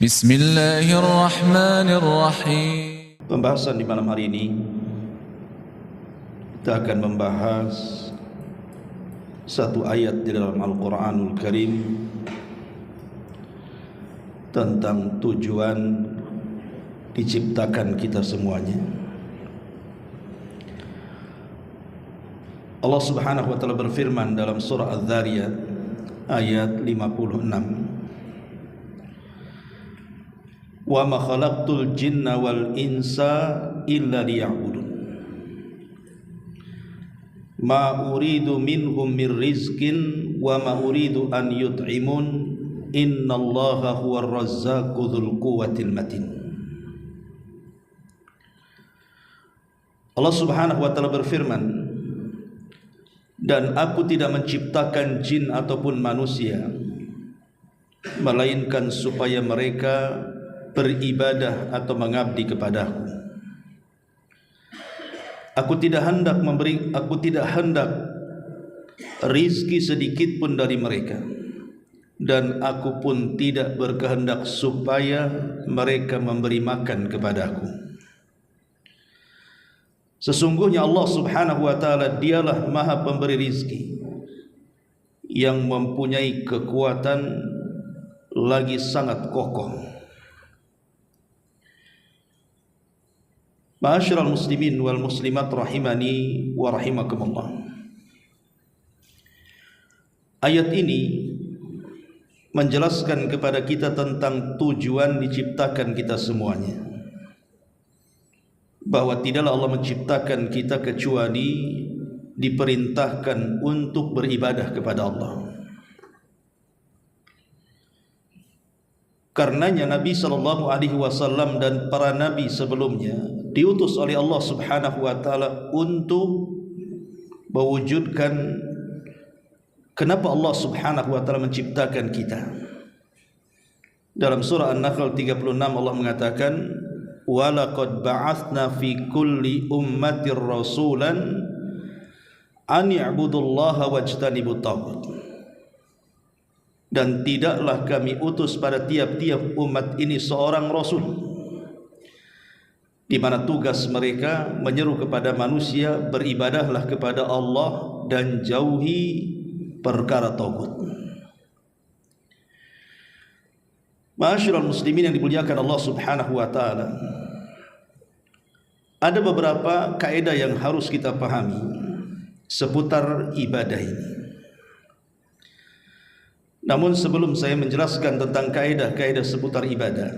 Bismillahirrahmanirrahim. Pembahasan di malam hari ini kita akan membahas satu ayat di dalam Al-Quranul Karim tentang tujuan diciptakan kita semuanya. Allah Subhanahu wa taala berfirman dalam surah Az-Zariyat ayat 56, wa ma khalaqtul jinna wal insa illa liya'budun ma uridu minhum mir rizqin wa ma uridu an yut'imun innallaha huwar razzaqu dzul quwwatil matin. Allah Subhanahu wa taala berfirman, dan aku tidak menciptakan jin ataupun manusia melainkan supaya mereka beribadah atau mengabdi kepadaku. Aku tidak hendak rizki sedikit pun dari mereka, dan aku pun tidak berkehendak supaya mereka memberi makan kepadaku. Sesungguhnya Allah Subhanahu wa taala dialah Maha Pemberi rizki yang mempunyai kekuatan lagi sangat kokoh. Ma'asyiral muslimin wal muslimat rahimani wa rahimakumullah. Ayat ini menjelaskan kepada kita tentang tujuan diciptakan kita semuanya, bahwa tidaklah Allah menciptakan kita kecuali diperintahkan untuk beribadah kepada Allah. Karenanya Nabi SAW dan para nabi sebelumnya diutus oleh Allah Subhanahu wa taala untuk mewujudkan kenapa Allah Subhanahu wa taala menciptakan kita. Dalam surah An-Nahl 36 Allah mengatakan, wa laqad ba'atsna fi kulli ummatir rasulan an ya'budullaha wajtanibut taghut. Dan tidaklah kami utus pada tiap-tiap umat ini seorang rasul, di mana tugas mereka menyeru kepada manusia beribadahlah kepada Allah dan jauhi perkara taghut. Ma'asyiral muslimin yang dimuliakan Allah Subhanahu wa taala, ada beberapa kaidah yang harus kita pahami seputar ibadah ini. Namun sebelum saya menjelaskan tentang kaidah-kaidah seputar ibadah,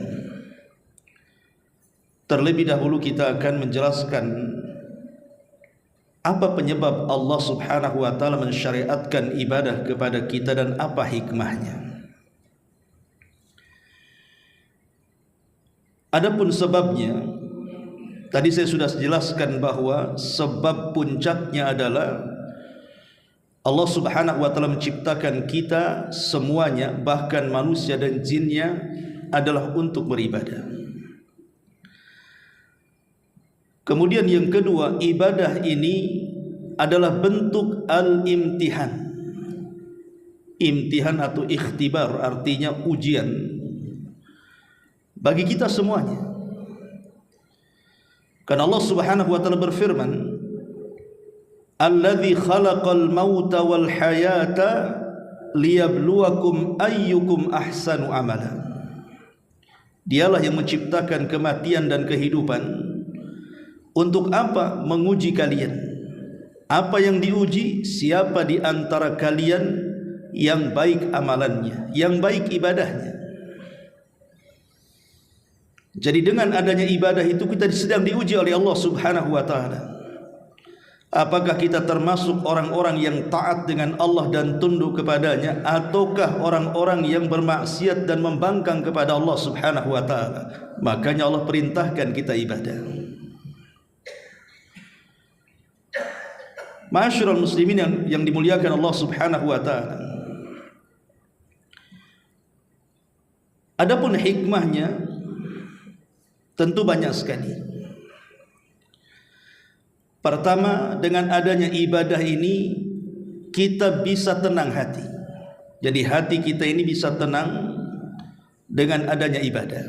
terlebih dahulu kita akan menjelaskan apa penyebab Allah Subhanahu wa taala mensyariatkan ibadah kepada kita dan apa hikmahnya. Adapun sebabnya, tadi saya sudah jelaskan bahwa sebab puncaknya adalah Allah Subhanahu wa taala menciptakan kita semuanya, bahkan manusia dan jinnya, adalah untuk beribadah. Kemudian yang kedua, ibadah ini adalah bentuk al-imtihan. Imtihan atau ikhtibar artinya ujian bagi kita semuanya. Karena Allah Subhanahu wa taala berfirman, alladzi khalaqal mauta wal hayata liyabluwakum ayyukum ahsanu amala. Dialah yang menciptakan kematian dan kehidupan. Untuk apa? Menguji kalian. Apa yang diuji? Siapa di antara kalian yang baik amalannya, yang baik ibadahnya. Jadi dengan adanya ibadah itu kita sedang diuji oleh Allah Subhanahu wa taala. Apakah kita termasuk orang-orang yang taat dengan Allah dan tunduk kepadanya, ataukah orang-orang yang bermaksiat dan membangkang kepada Allah Subhanahu wa taala? Makanya Allah perintahkan kita ibadah. Ma'asyiral muslimin yang dimuliakan Allah Subhanahu wa taala, adapun hikmahnya tentu banyak sekali. Pertama, dengan adanya ibadah ini kita bisa tenang hati. Jadi hati kita ini bisa tenang dengan adanya ibadah.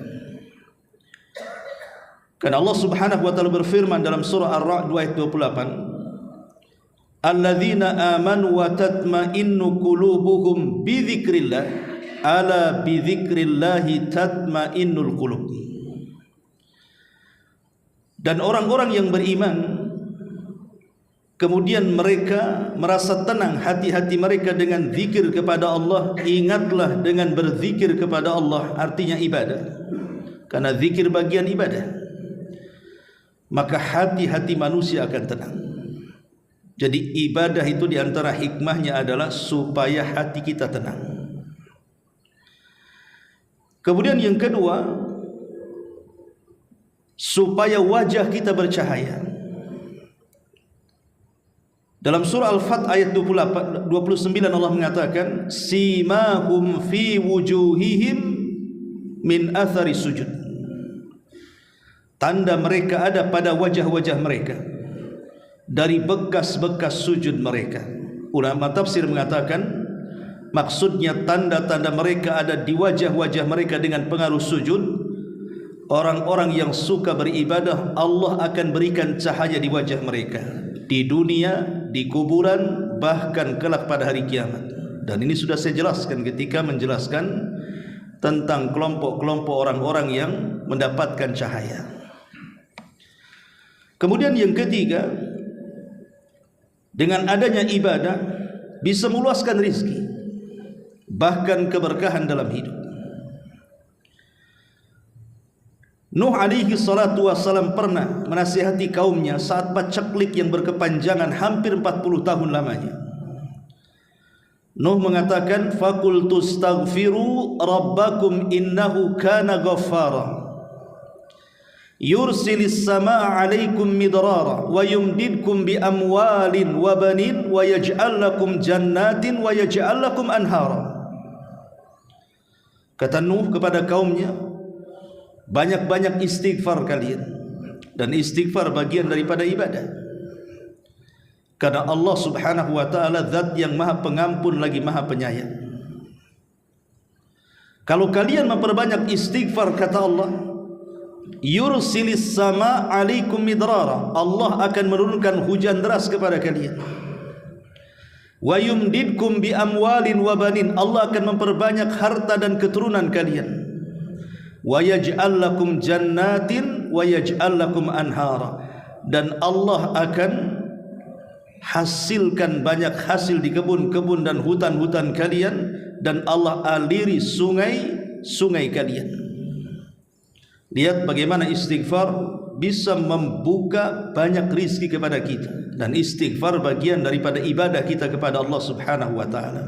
Karena Allah Subhanahu wa taala berfirman dalam surah Ar-Ra'd ayat 28, alladzina amanu wa tatma'innu qulubuhum bi dzikrillah ala bi dzikrillah tatma'innul qulub. Dan orang-orang yang beriman kemudian mereka merasa tenang hati-hati mereka dengan zikir kepada Allah. Ingatlah dengan berzikir kepada Allah, artinya ibadah. Karena zikir bagian ibadah, maka hati-hati manusia akan tenang. Jadi ibadah itu diantara hikmahnya adalah supaya hati kita tenang. Kemudian yang kedua, supaya wajah kita bercahaya. Dalam surah Al-Fath ayat 29 Allah mengatakan, simahum fi wujuhihim min athari sujud. Tanda mereka ada pada wajah-wajah mereka dari bekas-bekas sujud mereka. Ulama tafsir mengatakan maksudnya tanda-tanda mereka ada di wajah-wajah mereka dengan pengaruh sujud. Orang-orang yang suka beribadah, Allah akan berikan cahaya di wajah mereka di dunia, di kuburan, bahkan kelak pada hari kiamat. Dan ini sudah saya jelaskan ketika menjelaskan tentang kelompok-kelompok orang-orang yang mendapatkan cahaya. Kemudian yang ketiga, dengan adanya ibadah bisa meluaskan rizki, bahkan keberkahan dalam hidup. Nuh alaihi salatu wassalam pernah menasihati kaumnya saat paceklik yang berkepanjangan hampir 40 tahun lamanya. Nuh mengatakan, faqultu astaghfiru rabbakum innahu kana ghaffara yursilis samaa alaikum midrara wa yumdidkum bi amwalin wa banin wa yaj'al lakum jannatin wa yaj'al lakum anhara. Kata Nuh kepada kaumnya, banyak-banyak istighfar kalian, dan istighfar bagian daripada ibadah. Karena Allah Subhanahu wa taala zat yang maha pengampun lagi maha penyayang. Kalau kalian memperbanyak istighfar, kata Allah, yursilis sama alaikum midrara, Allah akan menurunkan hujan deras kepada kalian. Wa yumdidkum bi amwalin wa banin, Allah akan memperbanyak harta dan keturunan kalian. Wa yaj'al lakum jannatin wa yaj'al lakum anhara, dan Allah akan hasilkan banyak hasil di kebun-kebun dan hutan-hutan kalian, dan Allah aliri sungai-sungai kalian. Lihat bagaimana istighfar bisa membuka banyak rizki kepada kita, dan istighfar bagian daripada ibadah kita kepada Allah Subhanahu wa taala.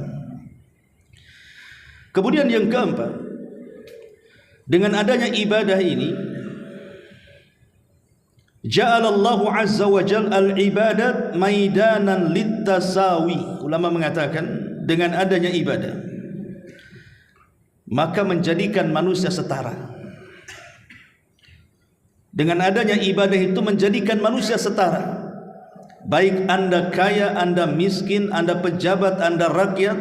Kemudian yang keempat, dengan adanya ibadah ini, ja'alallahu azza wa jalla al-ibadat maidanan littasawi. Ulama mengatakan dengan adanya ibadah maka menjadikan manusia setara. Dengan adanya ibadah itu menjadikan manusia setara. Baik Anda kaya, Anda miskin, Anda pejabat, Anda rakyat,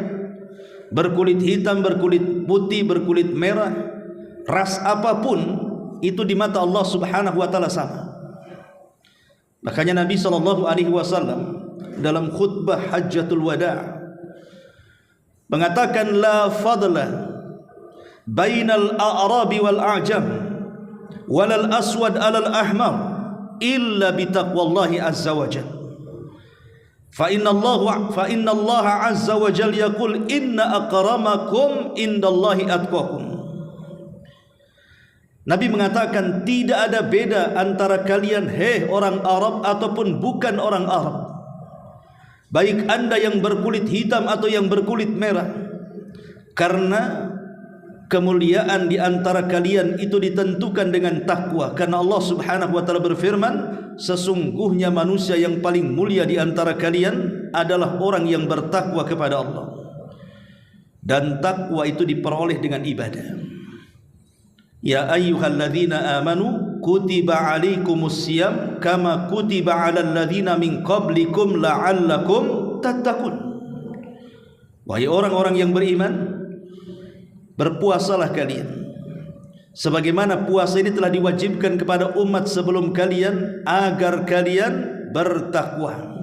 berkulit hitam, berkulit putih, berkulit merah, ras apapun, itu di mata Allah Subhanahu wa taala sama. Makanya Nabi SAW dalam khutbah Hajjatul Wada' mengatakan, la fadla bainal a'rabi wal a'jam walal aswad alal ahmar illa bitaqwallahi azza wa jalla. Fa inna Allah azza wa jalla yaqul inna akramakum indallahi atqakum. Nabi mengatakan tidak ada beda antara kalian, hei orang Arab ataupun bukan orang Arab, baik Anda yang berkulit hitam atau yang berkulit merah, karena kemuliaan di antara kalian itu ditentukan dengan takwa. Karena Allah Subhanahu wa taala berfirman, sesungguhnya manusia yang paling mulia di antara kalian adalah orang yang bertakwa kepada Allah, dan takwa itu diperoleh dengan ibadah. Ya ayyuhalladzina amanu kutiba alaikumus siyam kama kutiba alal ladzina min qablikum la'allakum tattaqun. Wahai orang-orang yang beriman, berpuasalah kalian sebagaimana puasa ini telah diwajibkan kepada umat sebelum kalian agar kalian bertakwa.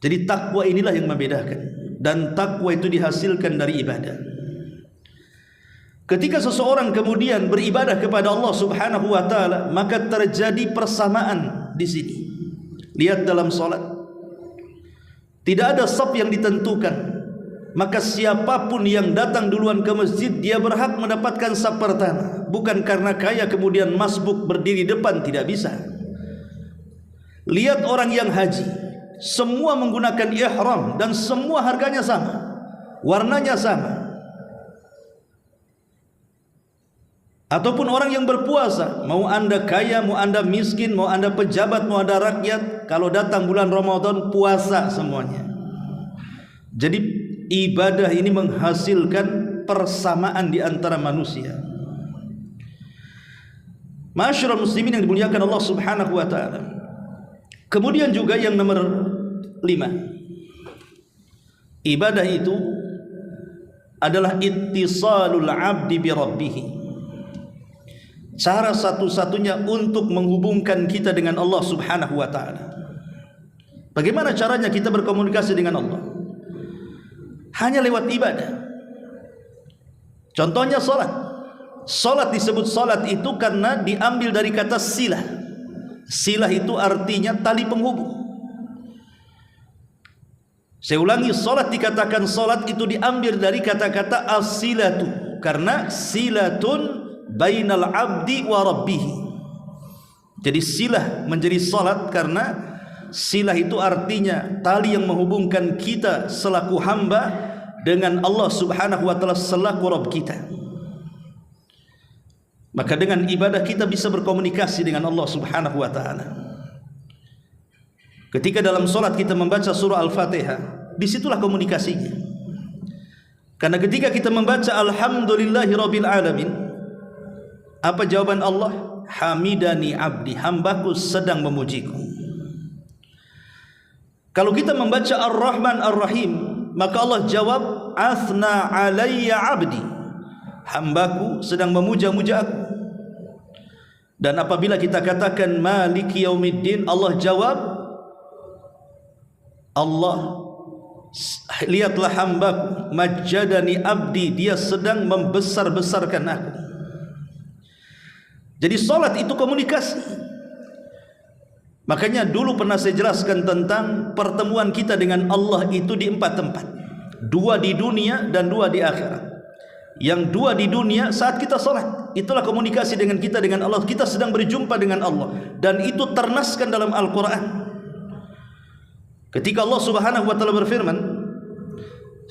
Jadi takwa inilah yang membedakan, dan takwa itu dihasilkan dari ibadah. Ketika seseorang kemudian beribadah kepada Allah Subhanahu wa taala, maka terjadi persamaan di sini. Lihat dalam salat, tidak ada shaf yang ditentukan. Maka siapapun yang datang duluan ke masjid, dia berhak mendapatkan shaf pertama. Bukan karena kaya kemudian masbuk berdiri depan, tidak bisa. Lihat orang yang haji, semua menggunakan ihram dan semua harganya sama, warnanya sama. Ataupun orang yang berpuasa, mau anda kaya, mau anda miskin, mau anda pejabat, mau anda rakyat, kalau datang bulan Ramadan puasa semuanya. Jadi ibadah ini menghasilkan persamaan di antara manusia. Ma'asyiral muslimin yang dimuliakan Allah Subhanahu wa taala. Kemudian juga yang nomor 5, ibadah itu adalah ittisalul abdi bi rabbih. Cara satu-satunya untuk menghubungkan kita dengan Allah Subhanahu wa taala. Bagaimana caranya kita berkomunikasi dengan Allah? Hanya lewat ibadah. Contohnya salat. Salat disebut salat itu karena diambil dari kata silah. Silah itu artinya tali penghubung. Saya ulangi, salat dikatakan salat itu diambil dari kata-kata as-silatu, karena silatun bainal abdi wa rabbih. Jadi silah menjadi salat karena silah itu artinya tali yang menghubungkan kita selaku hamba dengan Allah Subhanahu wa taala selaku Rabb kita. Maka dengan ibadah kita bisa berkomunikasi dengan Allah Subhanahu wa taala. Ketika dalam salat kita membaca surah Al-Fatihah, disitulah komunikasinya. Karena ketika kita membaca alhamdulillahirabbil alamin, apa jawaban Allah? Hamidani abdi, hambaku sedang memujiku. Kalau kita membaca Ar-Rahman Ar-Rahim, maka Allah jawab athna alayya abdi, hambaku sedang memuja-muja aku. Dan apabila kita katakan maliki yaumiddin, Allah jawab, Allah lihatlah hambaku majjadani abdi, dia sedang membesar-besarkan aku. Jadi salat itu komunikasi. Makanya dulu pernah saya jelaskan tentang pertemuan kita dengan Allah itu di 4 tempat. 2 di dunia dan 2 di akhirat. Yang 2 di dunia saat kita salat, itulah komunikasi dengan kita dengan Allah. Kita sedang berjumpa dengan Allah, dan itu ternaskan dalam Al-Quran. Ketika Allah Subhanahu wa taala berfirman,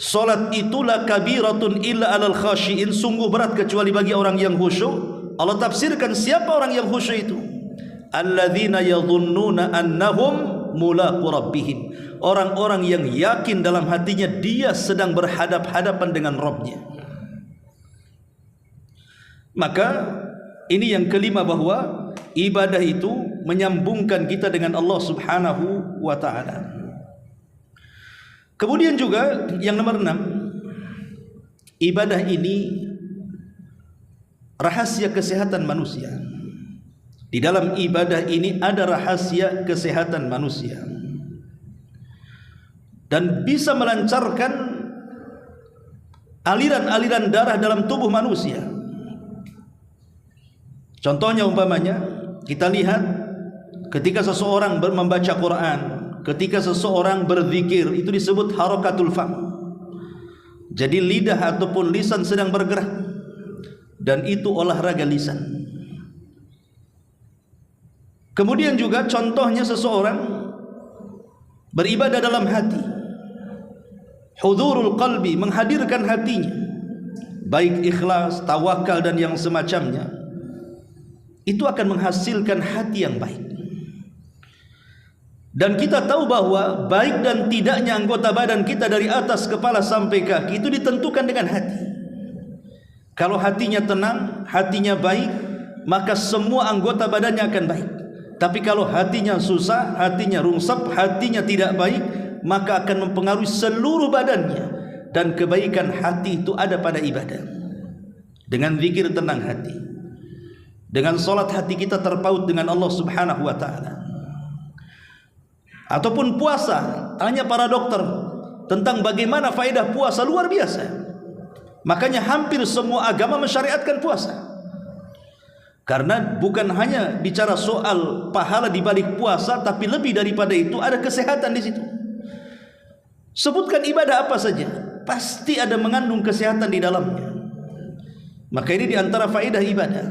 salat itulah kabiratun illa alal khashiin, sungguh berat kecuali bagi orang yang khusyuk. Allah tafsirkan siapa orang yang khusyuk itu? Alladzina yadhunnuna annahum mulaqu rabbihim, orang-orang yang yakin dalam hatinya dia sedang berhadap-hadapan dengan Rabbnya. Maka ini yang kelima, bahwa ibadah itu menyambungkan kita dengan Allah Subhanahu wa taala. Kemudian juga yang nomor 6, ibadah ini rahasia kesehatan manusia. Di dalam ibadah ini ada rahasia kesehatan manusia, dan bisa melancarkan aliran-aliran darah dalam tubuh manusia. Contohnya umpamanya kita lihat ketika seseorang membaca Quran, ketika seseorang berzikir, itu disebut harakatul fam. Jadi lidah ataupun lisan sedang bergerak, dan itu olahraga lisan. Kemudian juga contohnya seseorang beribadah dalam hati, hudurul qalbi, menghadirkan hatinya, baik ikhlas, tawakal dan yang semacamnya, itu akan menghasilkan hati yang baik. Dan kita tahu bahwa baik dan tidaknya anggota badan kita dari atas kepala sampai kaki itu ditentukan dengan hati. Kalau hatinya tenang, hatinya baik, maka semua anggota badannya akan baik. Tapi kalau hatinya susah, hatinya rungsep, hatinya tidak baik, maka akan mempengaruhi seluruh badannya. Dan kebaikan hati itu ada pada ibadah. dengan zikir tenang hati, dengan salat hati kita terpaut dengan Allah Subhanahu wa taala. Ataupun puasa, tanya para dokter tentang bagaimana faedah puasa, luar biasa. Makanya hampir semua agama mensyariatkan puasa. Karena bukan hanya bicara soal pahala di balik puasa, tapi lebih daripada itu ada kesehatan di situ. Sebutkan ibadah apa saja, pasti ada mengandung kesehatan di dalamnya. Maka ini diantara faedah ibadah.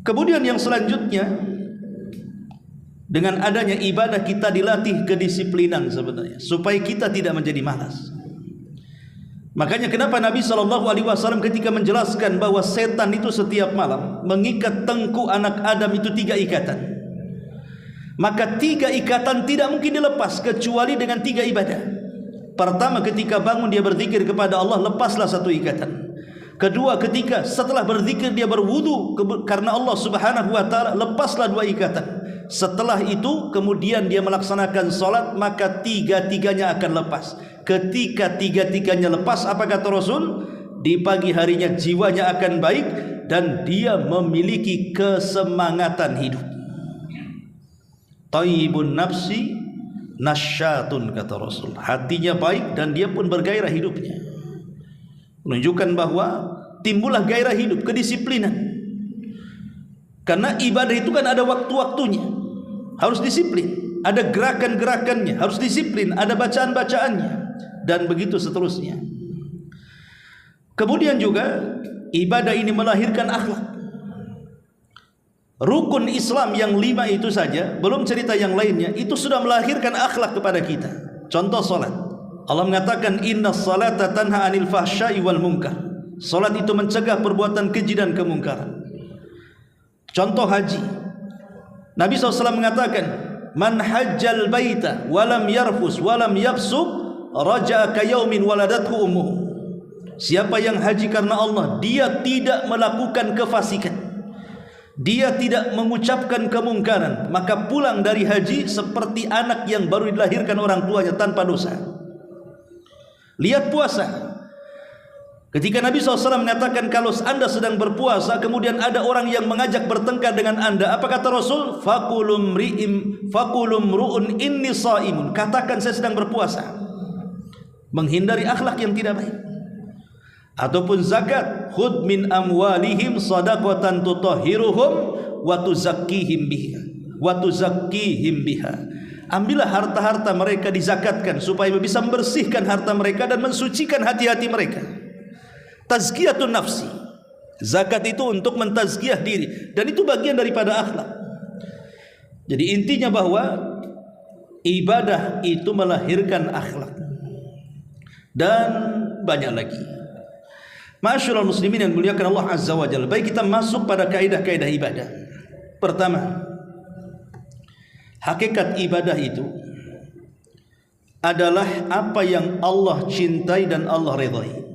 Kemudian yang selanjutnya, dengan adanya ibadah kita dilatih kedisiplinan sebenarnya, supaya kita tidak menjadi malas. Makanya kenapa Nabi SAW ketika menjelaskan bahwa setan itu setiap malam mengikat tengkuk anak Adam itu 3 ikatan. Maka 3 ikatan tidak mungkin dilepas kecuali dengan 3 ibadah. Pertama, ketika bangun dia berzikir kepada Allah, lepaslah 1 ikatan. Kedua, ketika setelah berzikir dia berwudu karena Allah Subhanahu wa taala, lepaslah 2 ikatan. Setelah itu kemudian dia melaksanakan salat, maka 3-tiganya akan lepas. Ketika 3-tiganya lepas, apa kata Rasul? Di pagi harinya jiwanya akan baik dan dia memiliki kesemangatan hidup. Thayyibun nafsi nasyatun, kata Rasul. Hatinya baik dan dia pun bergairah hidupnya. Menunjukkan bahwa timbullah gairah hidup, kedisiplinan. Karena ibadah itu kan ada waktu-waktunya, harus disiplin. Ada gerakan-gerakannya, harus disiplin. Ada bacaan-bacaannya, dan begitu seterusnya. Kemudian juga ibadah ini melahirkan akhlak. Rukun Islam yang 5 itu saja, belum cerita yang lainnya, itu sudah melahirkan akhlak kepada kita. Contoh salat. Allah mengatakan innas salata tanha 'anil fahsya'i wal munkar. Salat itu mencegah perbuatan keji dan kemungkaran. Contoh haji. Nabi SAW mengatakan, man hajjal baita walam yarfus walam yafsuk raja'a ka yaumin waladathu ummuh. Siapa yang haji karena Allah, dia tidak melakukan kefasikan, dia tidak mengucapkan kemungkaran, maka pulang dari haji seperti anak yang baru dilahirkan orang tuanya tanpa dosa. Lihat puasa. Ketika Nabi SAW mengatakan kalau anda sedang berpuasa, kemudian ada orang yang mengajak bertengkar dengan anda, apa kata Rasul? Fakulum ru'un inni sa'imun. Katakan saya sedang berpuasa. Menghindari akhlak yang tidak baik. Ataupun zakat, khud min amwalihim sadaqatan tutahhiruhum wa tuzakkihim biha. Ambillah harta-harta mereka, dizakatkan supaya bisa membersihkan harta mereka dan mensucikan hati-hati mereka. Tazkiyatun nafsi. Zakat itu untuk mentazkiyah diri, dan itu bagian daripada akhlak. Jadi intinya bahwa ibadah itu melahirkan akhlak. Dan banyak lagi. Ma'asyiral muslimin yang dimuliakan Allah Azza wa Jalla. Baik, kita masuk pada kaidah-kaidah ibadah. Pertama, hakikat ibadah itu adalah apa yang Allah cintai dan Allah ridhai.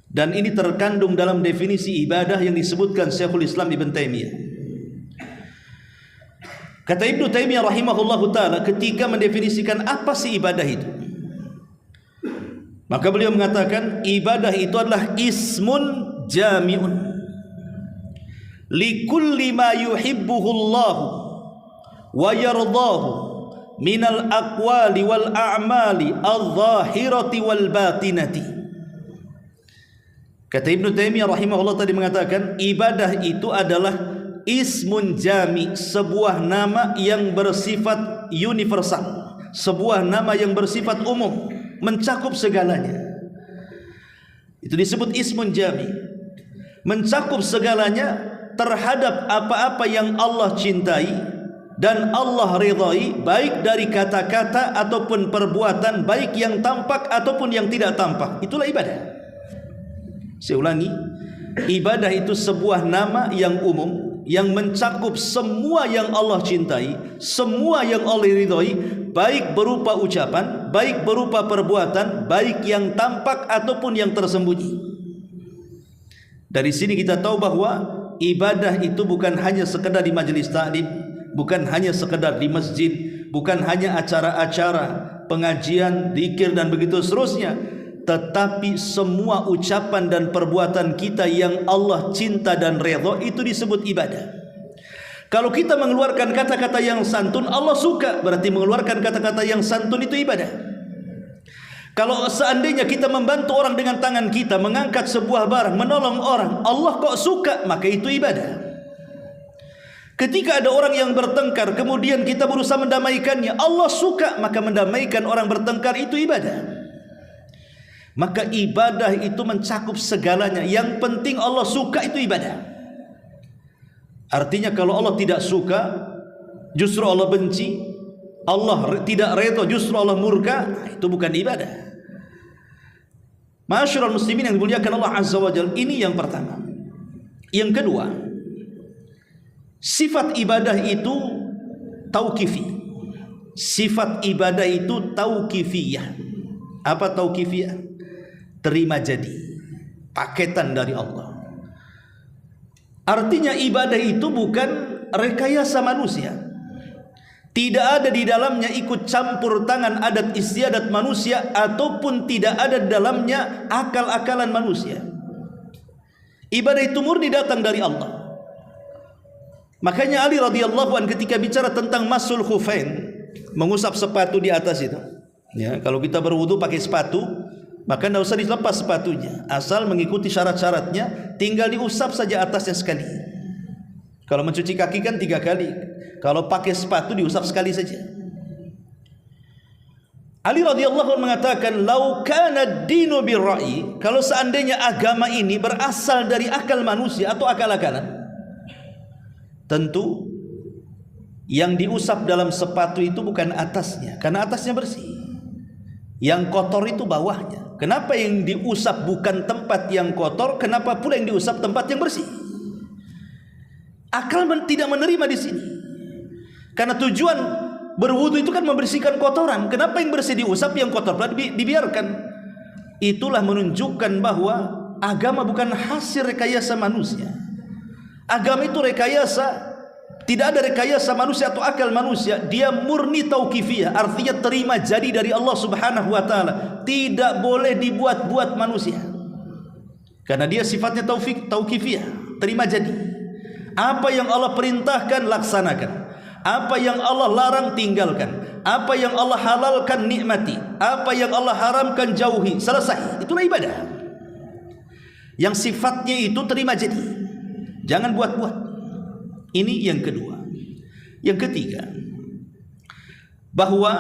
Dan ini terkandung dalam definisi ibadah yang disebutkan Syekhul Islam Ibn Taimiyah. Kata Ibnu Taimiyah rahimahullahu taala ketika mendefinisikan apa sih ibadah itu, maka beliau mengatakan ibadah itu adalah ismun jami'un likulli ma yuhibbuhullahu wa yardahu minal aqwali wal a'mali adh-dhahirati wal batinati. Kata Ibnu Taimiyah rahimahullah tadi mengatakan ibadah itu adalah ismun jami, sebuah nama yang bersifat universal, sebuah nama yang bersifat umum, mencakup segalanya. Itu disebut ismun jami, mencakup segalanya terhadap apa-apa yang Allah cintai dan Allah ridhai, baik dari kata-kata ataupun perbuatan, baik yang tampak ataupun yang tidak tampak. Itulah ibadah. Saya ulangi, ibadah itu sebuah nama yang umum yang mencakup semua yang Allah cintai, semua yang Allah ridhai, baik berupa ucapan, baik berupa perbuatan, baik yang tampak ataupun yang tersembunyi. Dari sini kita tahu bahwa ibadah itu bukan hanya sekedar di majelis ta'lim, bukan hanya sekedar di masjid, bukan hanya acara-acara pengajian, zikir dan begitu seterusnya, tetapi semua ucapan dan perbuatan kita yang Allah cinta dan redha itu disebut ibadah. Kalau kita mengeluarkan kata-kata yang santun, Allah suka, berarti mengeluarkan kata-kata yang santun itu ibadah. Kalau seandainya kita membantu orang dengan tangan kita, mengangkat sebuah barang, menolong orang, Allah kok suka, maka itu ibadah. Ketika ada orang yang bertengkar, kemudian kita berusaha mendamaikannya, Allah suka, maka mendamaikan orang bertengkar itu ibadah. Maka ibadah itu mencakup segalanya. Yang penting Allah suka itu ibadah. Artinya kalau Allah tidak suka, justru Allah benci, Allah tidak redha, justru Allah murka, itu bukan ibadah. Ma'asyiral muslimin yang dimuliakan Allah Azza wa Jalla, ini yang pertama. Yang kedua, sifat ibadah itu tauqifi. Sifat ibadah itu tauqifiyah. Apa tauqifiyah? Terima jadi, paketan dari Allah. Artinya ibadah itu bukan rekayasa manusia. Tidak ada di dalamnya ikut campur tangan adat istiadat manusia, ataupun tidak ada di dalamnya akal-akalan manusia. Ibadah itu murni datang dari Allah. Makanya Ali radhiyallahu anhu ketika bicara tentang masul khufain, mengusap sepatu di atas itu, ya, kalau kita berwudu pakai sepatu, maka tidak usah dilepas sepatunya, asal mengikuti syarat-syaratnya, tinggal diusap saja atasnya sekali. Kalau mencuci kaki kan 3 kali, kalau pakai sepatu diusap sekali saja. Ali radhiyallahu anhu mengatakan, "Lau kana ad-dinu bir-ra'yi," kalau seandainya agama ini berasal dari akal manusia atau akal-akalan, tentu yang diusap dalam sepatu itu bukan atasnya, karena atasnya bersih. Yang kotor itu bawahnya. Kenapa yang diusap bukan tempat yang kotor? Kenapa pula yang diusap tempat yang bersih? Akal tidak menerima di sini. Karena tujuan berwudu itu kan membersihkan kotoran. Kenapa yang bersih diusap, yang kotor pula dibiarkan? Itulah menunjukkan bahwa agama bukan hasil rekayasa manusia. Agama itu rekayasa. Tidak ada rekayasa manusia atau akal manusia. Dia murni tauqifiyah, artinya terima jadi dari Allah Subhanahu wa taala. Tidak boleh dibuat-buat manusia. Karena dia sifatnya tauqifiyah, terima jadi. Apa yang Allah perintahkan laksanakan. Apa yang Allah larang tinggalkan. Apa yang Allah halalkan nikmati. Apa yang Allah haramkan jauhi. Selesai. Itulah ibadah. Yang sifatnya itu terima jadi. Jangan buat-buat. Ini yang kedua. Yang ketiga, bahwa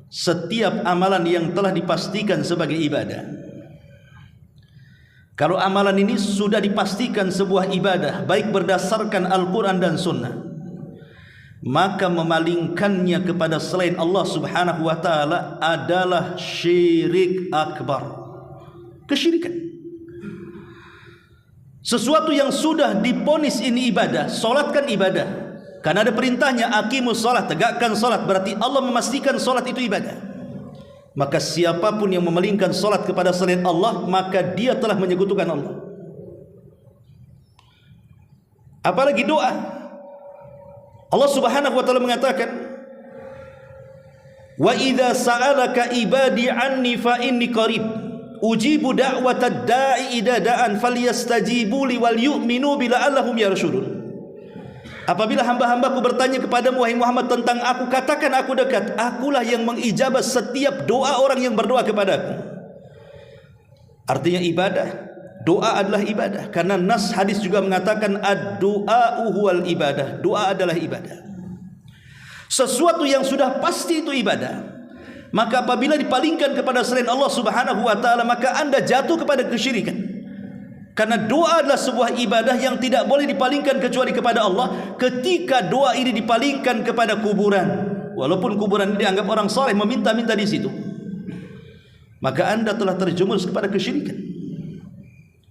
setiap amalan yang telah dipastikan sebagai ibadah, kalau amalan ini sudah dipastikan sebuah ibadah, baik berdasarkan Al-Quran dan Sunnah, maka memalingkannya kepada selain Allah Subhanahu wa ta'ala adalah syirik akbar, kesyirikan. Sesuatu yang sudah diponis ini ibadah, solat kan ibadah, karena ada perintahnya aqimus solat, tegakkan solat, berarti Allah memastikan solat itu ibadah. Maka siapapun yang memalingkan solat kepada selain Allah, maka dia telah menyekutukan Allah. Apalagi doa, Allah Subhanahu wa ta'ala mengatakan, wa idza sa'alaka ibadi anni fa inni qarib ujibu da'watad da'i idza da'an falyastajibu li wal yu'minu bila'allahum yarshudun. Apabila hamba-hambaku bertanya kepadamu wahai Muhammad tentang aku, katakan aku dekat. Akulah yang mengijabah setiap doa orang yang berdoa kepadaku. Artinya ibadah, doa adalah ibadah. Karena nas hadis juga mengatakan ad-du'a'u huwal ibadah. Doa adalah ibadah. Sesuatu yang sudah pasti itu ibadah, maka apabila dipalingkan kepada selain Allah Subhanahu wa ta'ala, maka anda jatuh kepada kesyirikan. Karena doa adalah sebuah ibadah yang tidak boleh dipalingkan kecuali kepada Allah. Ketika doa ini dipalingkan kepada kuburan, walaupun kuburan ini dianggap orang saleh meminta-minta di situ, maka anda telah terjerumus kepada kesyirikan.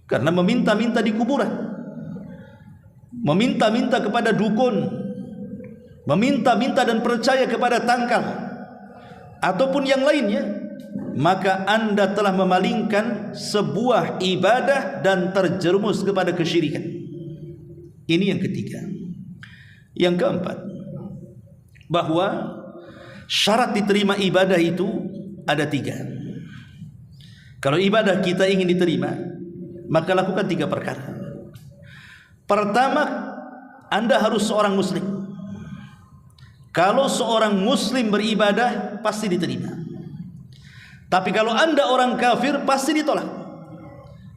Karena meminta-minta di kuburan, meminta-minta kepada dukun, meminta-minta dan percaya kepada tangkal ataupun yang lainnya, maka anda telah memalingkan sebuah ibadah dan terjerumus kepada kesyirikan. Ini yang ketiga. Yang keempat, bahwa syarat diterima ibadah itu ada 3. Kalau ibadah kita ingin diterima, maka lakukan 3 perkara. Pertama, Anda harus seorang muslim. Kalau seorang muslim beribadah, pasti diterima. Tapi kalau Anda orang kafir, pasti ditolak.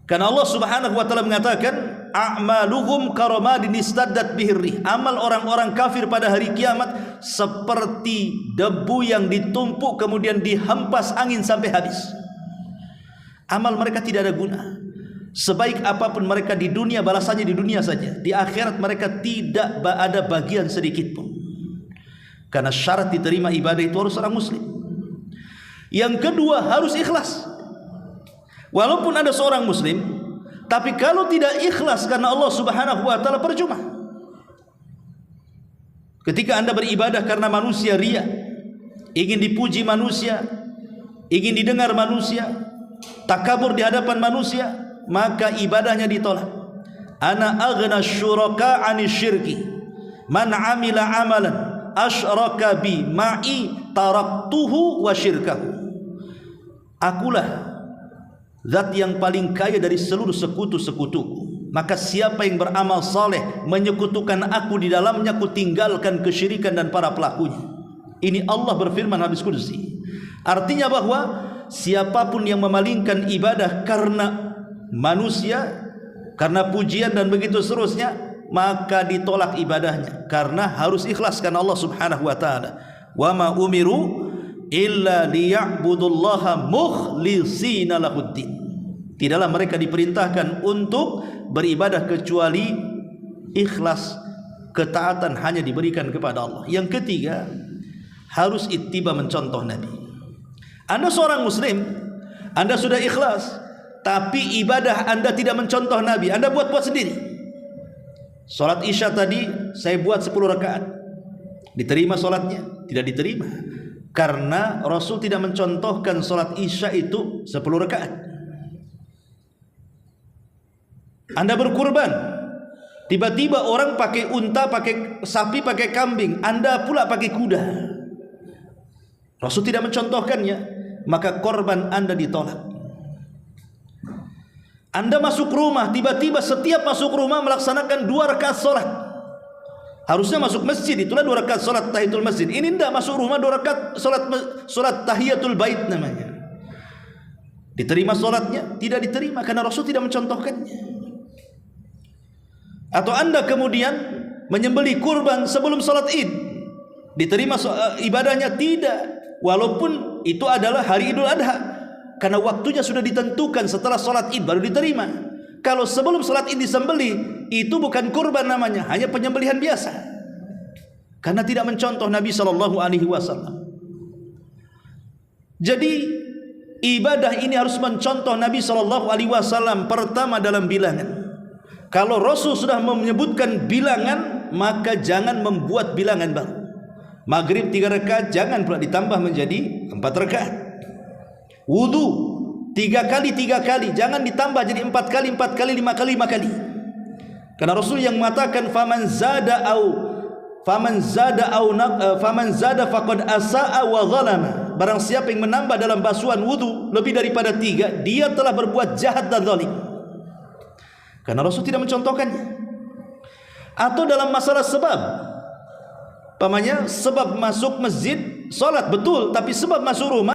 Karena Allah Subhanahu wa taala mengatakan, a'maluhum karamadin istaddat bihir rih. Amal orang-orang kafir pada hari kiamat seperti debu yang ditumpuk kemudian dihempas angin sampai habis. Amal mereka tidak ada guna. Sebaik apapun mereka di dunia, balasannya di dunia saja. Di akhirat mereka tidak ada bagian sedikit pun. Karena syarat diterima ibadah itu harus orang muslim. Yang kedua, harus ikhlas. Walaupun ada seorang muslim, tapi kalau tidak ikhlas karena Allah Subhanahu wa taala, percuma. Ketika Anda beribadah karena manusia riya, ingin dipuji manusia, ingin didengar manusia, takabur di hadapan manusia, maka ibadahnya ditolak. Ana aghna syuraka 'ani syirki man 'amila 'amalan asyraka bi ma'i taraktuhu wa syirkahu. Akulah zat yang paling kaya dari seluruh sekutu-sekutuku, maka siapa yang beramal saleh menyekutukan aku di dalamnya, aku tinggalkan kesyirikan dan para pelakunya. Ini Allah berfirman hadis qudsi. Artinya bahwa siapapun yang memalingkan ibadah karena manusia, karena pujian dan begitu seterusnya, maka ditolak ibadahnya. Karena harus ikhlas karena Allah Subhanahu wa taala. Wa ma umiru illa liya'budullaha mukhlishina lahuddin. Tidaklah mereka diperintahkan untuk beribadah kecuali ikhlas, ketaatan hanya diberikan kepada Allah. Yang ketiga, harus ittiba, mencontoh Nabi. Anda seorang muslim, Anda sudah ikhlas, tapi ibadah Anda tidak mencontoh Nabi, Anda buat-buat sendiri. Salat Isya tadi saya buat 10 rakaat. Diterima salatnya? Tidak diterima. Karena Rasul tidak mencontohkan salat Isya itu 10 rakaat. Anda berkurban, tiba-tiba orang pakai unta, pakai sapi, pakai kambing, Anda pula pakai kuda. Rasul tidak mencontohkannya, maka korban Anda ditolak. Anda masuk rumah, tiba-tiba setiap masuk rumah melaksanakan 2 rakaat salat. Harusnya masuk masjid, itulah 2 rakaat salat tahiyatul masjid. Ini tidak masuk rumah, 2 rakaat salat tahiyatul bait namanya. Diterima salatnya? Tidak diterima karena Rasul tidak mencontohkannya. Atau Anda kemudian menyembelih kurban sebelum salat Id, diterima ibadahnya? Tidak, walaupun itu adalah hari Idul Adha, karena waktunya sudah ditentukan setelah salat Id baru diterima. Kalau sebelum salat Id disembelih, itu bukan kurban namanya, hanya penyembelihan biasa, karena tidak mencontoh Nabi SAW. Jadi ibadah ini harus mencontoh Nabi SAW. Pertama, dalam bilangan. Kalau Rasul sudah menyebutkan bilangan, maka jangan membuat bilangan baru. Maghrib 3 rakaat, jangan pula ditambah menjadi 4 rakaat. Wudu 3 kali 3 kali, jangan ditambah jadi 4 kali 4 kali 5 kali 5 kali. Karena Rasul yang mengatakan faman zada faqad asaa wa zalama. Barang siapa yang menambah dalam basuhan wudu lebih daripada 3, dia telah berbuat jahat dan zalim. Karena Rasul tidak mencontohkannya. Atau dalam masalah sebab, pamannya sebab masuk masjid salat betul, tapi sebab masuk rumah